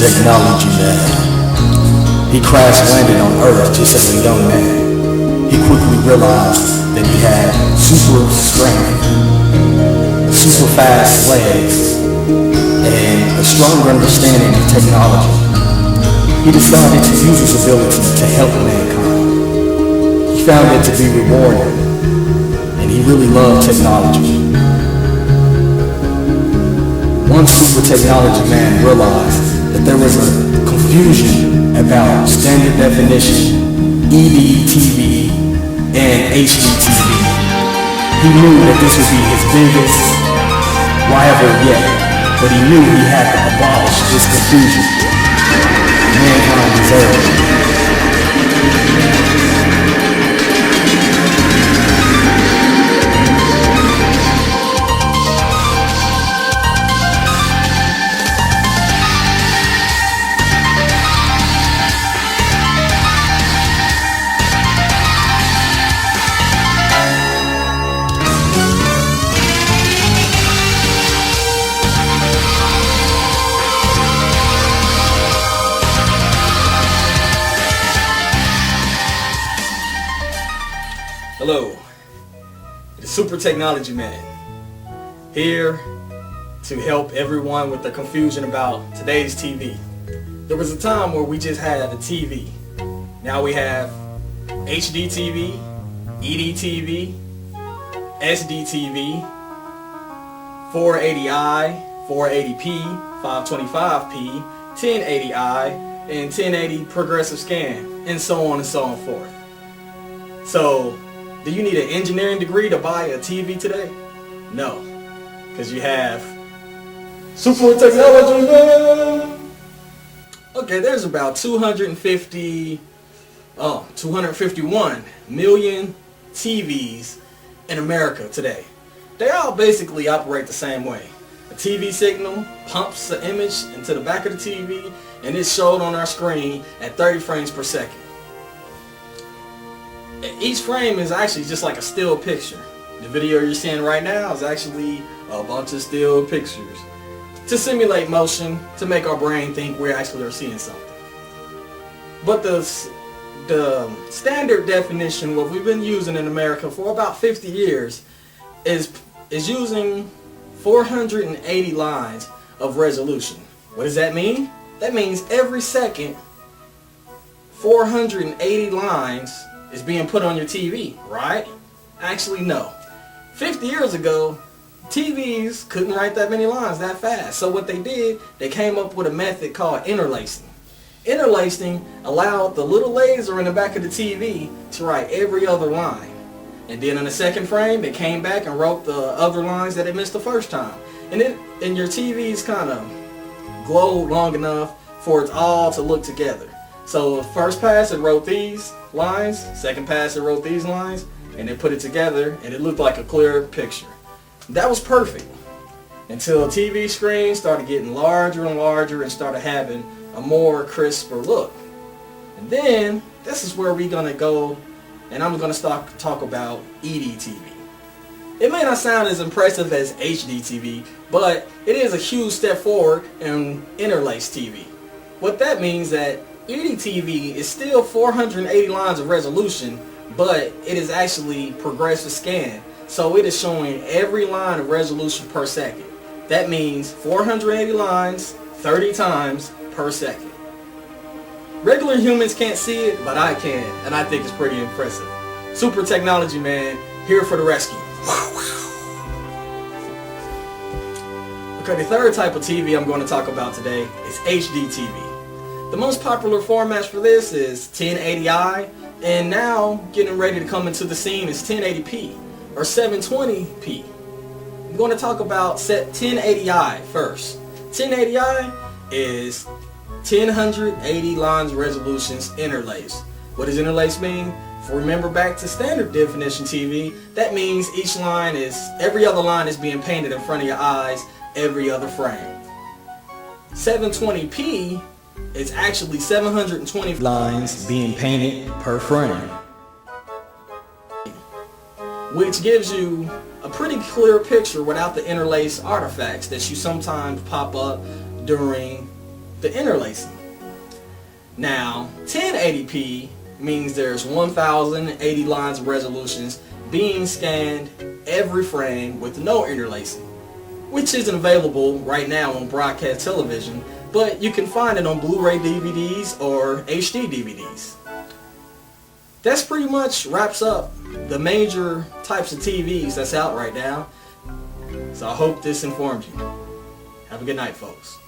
technology man. He crash landed on Earth just as a young man. He quickly realized that he had super strength, super fast legs, and a stronger understanding of technology. He decided to use his ability to help mankind. He found it to be rewarding, and he really loved technology. One super technology man realized that there was a confusion about standard definition, EDTV, and HDTV. He knew that this would be his biggest rival yet, but he knew he had to abolish this confusion. Mankind deserved it. Hello, the Super Technology Man, here to help everyone with the confusion about today's TV. There was a time where we just had a TV. Now we have HD TV, ED TV, SD TV, 480i, 480p, 525p, 1080i, and 1080 progressive scan, and so on and so forth. So, do you need an engineering degree to buy a TV today? No, because you have Super Technology Man. Okay, there's about 251 million TVs in America today. They all basically operate the same way. A TV signal pumps the image into the back of the TV, and it's showed on our screen at 30 frames per second. Each frame is actually just like a still picture. The video you're seeing right now is actually a bunch of still pictures to simulate motion, to make our brain think we actually are seeing something. But the standard definition, what we've been using in America for about 50 years, is using 480 lines of resolution. What does that mean? That means every second, 480 lines is being put on your TV, right? Actually, no. 50 years ago, TVs couldn't write that many lines that fast. So what they did, they came up with a method called interlacing. Interlacing allowed the little laser in the back of the TV to write every other line. And then in the second frame, they came back and wrote the other lines that it missed the first time. And your TV's kind of glowed long enough for it all to look together. So first pass it wrote these lines, second pass it wrote these lines, and they put it together and it looked like a clear picture. That was perfect until TV screens started getting larger and larger and started having a more crisper look. And then this is where we're gonna go, and I'm gonna talk about EDTV. It may not sound as impressive as HDTV, but it is a huge step forward in interlaced TV. What that means that EDTV is still 480 lines of resolution, but it is actually progressive scan. So it is showing every line of resolution per second. That means 480 lines 30 times per second. Regular humans can't see it, but I can, and I think it's pretty impressive. Super Technology Man, here for the rescue. Okay, the third type of TV I'm going to talk about today is HDTV. The most popular formats for this is 1080i, and now getting ready to come into the scene is 1080p or 720p. I'm going to talk about 1080i first. 1080i is 1080 lines resolutions interlaced. What does interlaced mean? If we remember back to standard definition TV, that means every other line is being painted in front of your eyes every other frame. 720p, it's actually 720 lines being painted per frame, which gives you a pretty clear picture without the interlaced artifacts that you sometimes pop up during the interlacing. Now, 1080p means there's 1080 lines of resolutions being scanned every frame with no interlacing, which isn't available right now on broadcast television, but you can find it on Blu-ray DVDs or HD DVDs. That's pretty much wraps up the major types of TVs that's out right now. So I hope this informed you. Have a good night, folks.